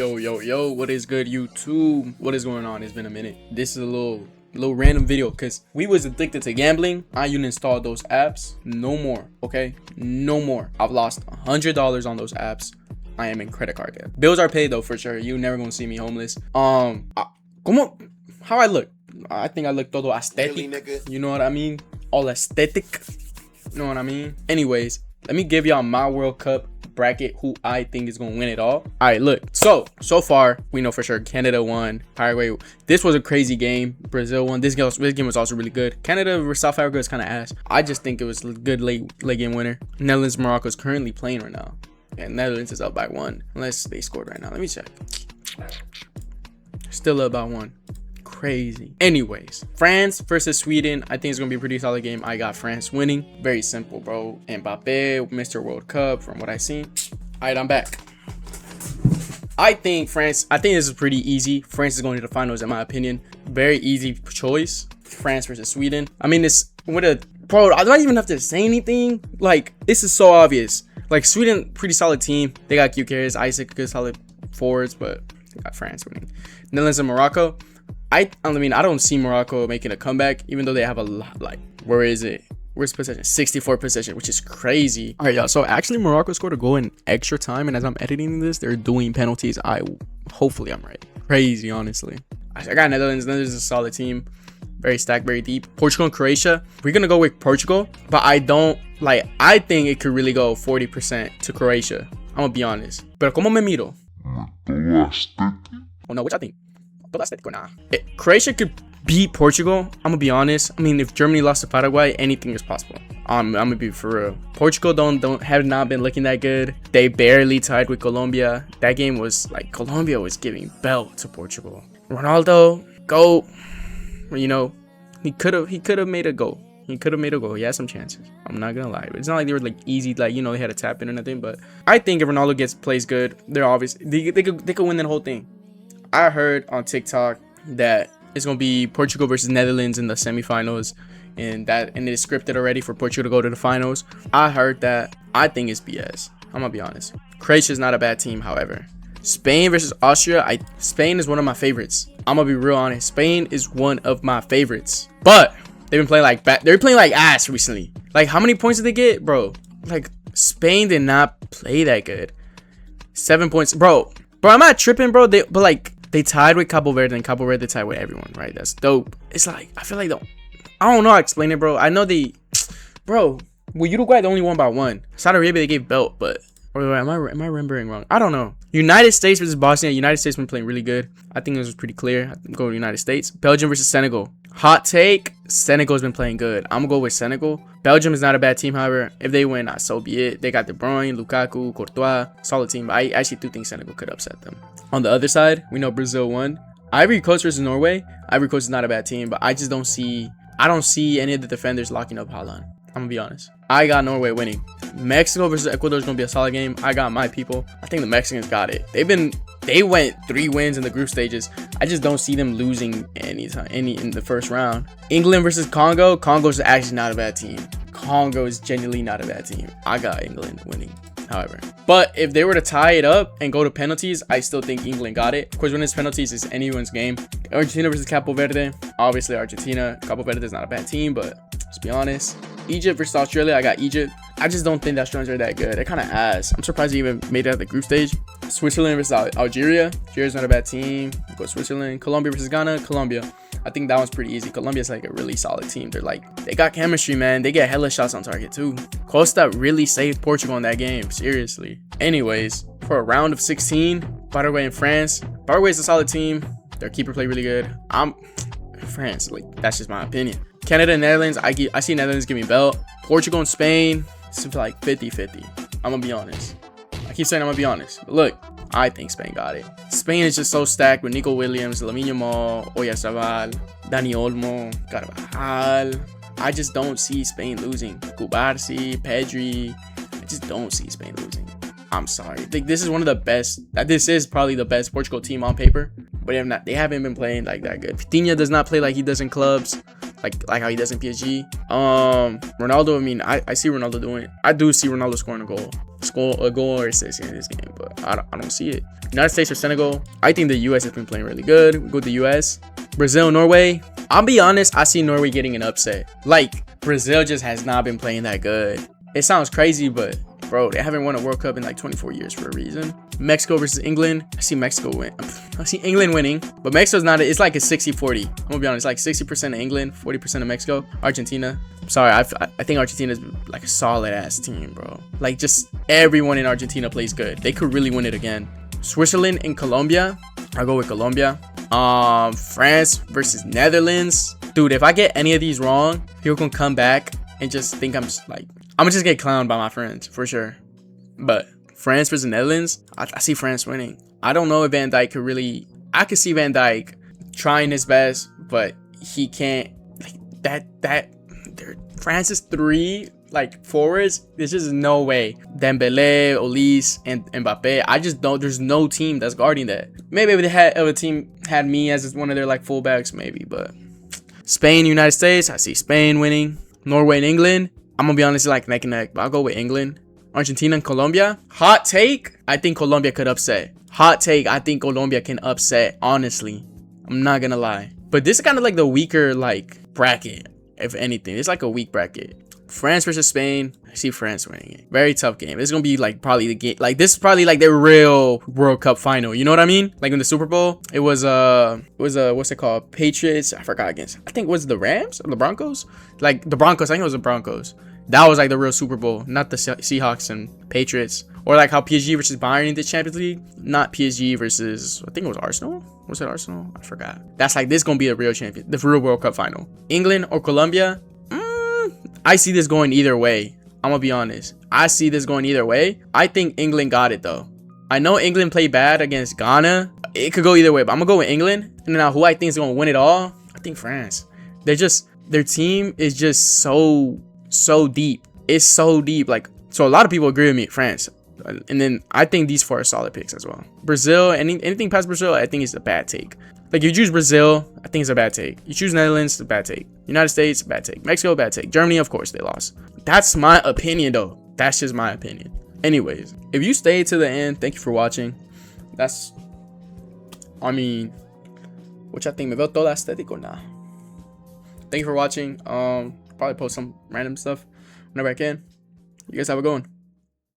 Yo, what is good, YouTube? What is going on? It's been a minute. This is a little random video because we was addicted to gambling. I uninstalled those apps. No more, okay? No more. I've lost $100 on those apps. I am in credit card debt. Bills are paid though, for sure. You never gonna see me homeless. How I look? I think I look todo aesthetic. You know what I mean? All aesthetic. You know what I mean? Anyways, let me give y'all my World Cup bracket, who I think is gonna win it all. All right, look. So far, we know for sure Canada won. Paraguay. This was a crazy game. Brazil won. This game was also really good. Canada versus South Africa is kind of ass. I just think it was a good late game winner. Netherlands, Morocco is currently playing right now. And Netherlands is up by 1, unless they scored right now. Let me check. Still up by 1. Crazy. Anyways, France versus Sweden. I think it's gonna be a pretty solid game. I got France winning. Very simple, bro. Mbappe, Mr. World Cup, from what I seen. All right, I'm back. I think this is pretty easy. France is going to the finals, in my opinion. Very easy choice. France versus Sweden. I mean, this with a bro. I don't even have to say anything. Like, this is so obvious. Like, Sweden, pretty solid team. They got cute carries, Isaac, good solid forwards, but they got France winning. Netherlands and Morocco. I mean, I don't see Morocco making a comeback, even though they have a lot. Like, where is it? Where's possession? 64 possession, which is crazy. All right, y'all. So actually, Morocco scored a goal in extra time, and as I'm editing this, they're doing penalties. Hopefully I'm right. Crazy, honestly. I got Netherlands. Netherlands is a solid team, very stacked, very deep. Portugal and Croatia. We're gonna go with Portugal, but I think it could really go 40% to Croatia. I'm gonna be honest. Pero como me miro? Oh no, which I think. Croatia could beat Portugal. I'm gonna be honest. I mean, if Germany lost to Paraguay, anything is possible. I'm gonna be for real. Portugal have not been looking that good. They barely tied with Colombia. That game was like Colombia was giving belt to Portugal. Ronaldo, go. You know, he could have made a goal. He had some chances. I'm not gonna lie. It's not like they were like easy, like, you know, they had a tap in or nothing. But I think if Ronaldo plays good, they're obviously they could win that whole thing. I heard on TikTok that it's gonna be Portugal versus Netherlands in the semifinals, and it is scripted already for Portugal to go to the finals. I heard that. I think it's BS. I'm gonna be honest. Croatia is not a bad team, however. Spain versus Austria. Spain is one of my favorites. I'm gonna be real honest. Spain is one of my favorites, but they've been playing like they're playing like ass recently. Like, how many points did they get, bro? Like, Spain did not play that good. 7 points, bro. I'm not tripping, bro. They tied with Cabo Verde, and Cabo Verde tied with everyone, right? That's dope. It's like, I feel like I don't know how to explain it, bro. I know well, Uruguay, they only won by 1. Saudi Arabia, they gave belt, but am I remembering wrong? I don't know. United States versus Bosnia. United States been playing really good. I think this was pretty clear. I'm going to United States. Belgium versus Senegal. Hot take. Senegal's been playing good. I'm gonna go with Senegal. Belgium is not a bad team, however. If they win, so be it. They got De Bruyne, Lukaku, Courtois. Solid team. But I actually do think Senegal could upset them. On the other side, we know Brazil won. Ivory Coast versus Norway. Ivory Coast is not a bad team, but I don't see any of the defenders locking up Haaland. I'm gonna be honest. I got Norway winning. Mexico versus Ecuador is gonna be a solid game. I got my people. I think the Mexicans got it. They went 3 wins in the group stages. I just don't see them losing any in the first round. England versus Congo. Congo's actually not a bad team. Congo is genuinely not a bad team. I got England winning, however. But if they were to tie it up and go to penalties, I still think England got it. Of course, when it's penalties, it's anyone's game. Argentina versus Cabo Verde. Obviously, Argentina. Cabo Verde is not a bad team, but let's be honest. Egypt versus Australia. I got Egypt. I just don't think the Australians are that good. They're kind of ass. I'm surprised they even made it out of the group stage. Switzerland versus Algeria. Algeria's not a bad team. Go Switzerland. Colombia versus Ghana. Colombia. I think that one's pretty easy. Colombia's like a really solid team. They got chemistry, man. They get hella shots on target too. Costa really saved Portugal in that game. Seriously. Anyways, for a round of 16, Paraguay and France. Paraguay's a solid team. Their keeper played really good. France. Like, that's just my opinion. Canada and Netherlands. I see Netherlands giving belt. Portugal and Spain. It's like 50-50. I'm gonna be honest. I keep saying I'm gonna be honest. But look, I think Spain got it. Spain is just so stacked with Nico Williams, Lamine Yamal, Oyarzabal, Dani Olmo, Carvajal. I just don't see Spain losing. Cubarsi, Pedri. I just don't see Spain losing. I'm sorry. I think this is one of the best. This is probably the best Portugal team on paper. But they haven't been playing like that good. Vitinha does not play like he does in clubs. Like how he does in PSG. Ronaldo, I mean, I see Ronaldo doing it. I do see Ronaldo scoring a goal. score a goal or assist in this game, but I don't see it. United States or Senegal? I think the U.S. has been playing really good. We go with the U.S. Brazil, Norway. I'll be honest, I see Norway getting an upset. Like, Brazil just has not been playing that good. It sounds crazy, but bro, they haven't won a World Cup in like 24 years for a reason. Mexico versus England. I see Mexico win. I see England winning, but Mexico's not. It's like a 60-40. I'm gonna be honest, like 60% of England, 40% of Mexico. Argentina. Sorry, I think Argentina's like a solid ass team, bro. Like, just everyone in Argentina plays good. They could really win it again. Switzerland and Colombia. I'll go with Colombia. France versus Netherlands. Dude, if I get any of these wrong, people can come back and just think I'm gonna just get clowned by my friends for sure. But France versus Netherlands, I see France winning. I don't know if Van Dijk could really. I could see Van Dijk trying his best, but he can't. Like France's three like forwards. There's just no way. Dembele, Olise, and Mbappe. I just don't. There's no team that's guarding that. Maybe if a team had me as one of their like fullbacks, maybe. But Spain, United States. I see Spain winning. Norway and England. I'm gonna be honest, like neck and neck, but I'll go with England. Argentina and Colombia. Hot take, I think Colombia could upset. Hot take, I think Colombia can upset, honestly. I'm not gonna lie. But this is kind of like the weaker like bracket, if anything. It's like a weak bracket. France versus Spain. I see France winning it. Very tough game. It's gonna be like probably the game. Like, this is probably like the real World Cup final. You know what I mean? Like in the Super Bowl, it was what's it called? Patriots. I forgot against. I think it was the Rams or the Broncos. Like the Broncos. I think it was the Broncos. That was like the real Super Bowl, not the Seahawks and Patriots. Or like how PSG versus Bayern in the Champions League. Not PSG versus, I think it was Arsenal. Was it Arsenal? I forgot. That's like, this gonna be a real champion, the real World Cup final. England or Colombia? I see this going either way. I'm gonna be honest. I see this going either way. I think England got it though. I know England played bad against Ghana. It could go either way, but I'm gonna go with England. And now who I think is gonna win it all? I think France. Their team is just so deep. It's so deep. Like, so a lot of people agree with me, France. And then I think these four are solid picks as well. Brazil, anything past Brazil, I think is a bad take. Like, you choose Brazil, I think it's a bad take. You choose Netherlands, it's a bad take. United States, bad take. Mexico, bad take. Germany, of course, they lost. That's my opinion, though. That's just my opinion. Anyways, if you stayed to the end, thank you for watching. Which I think me veo todo estético now. Thank you for watching. Probably post some random stuff whenever I can. You guys have a good one.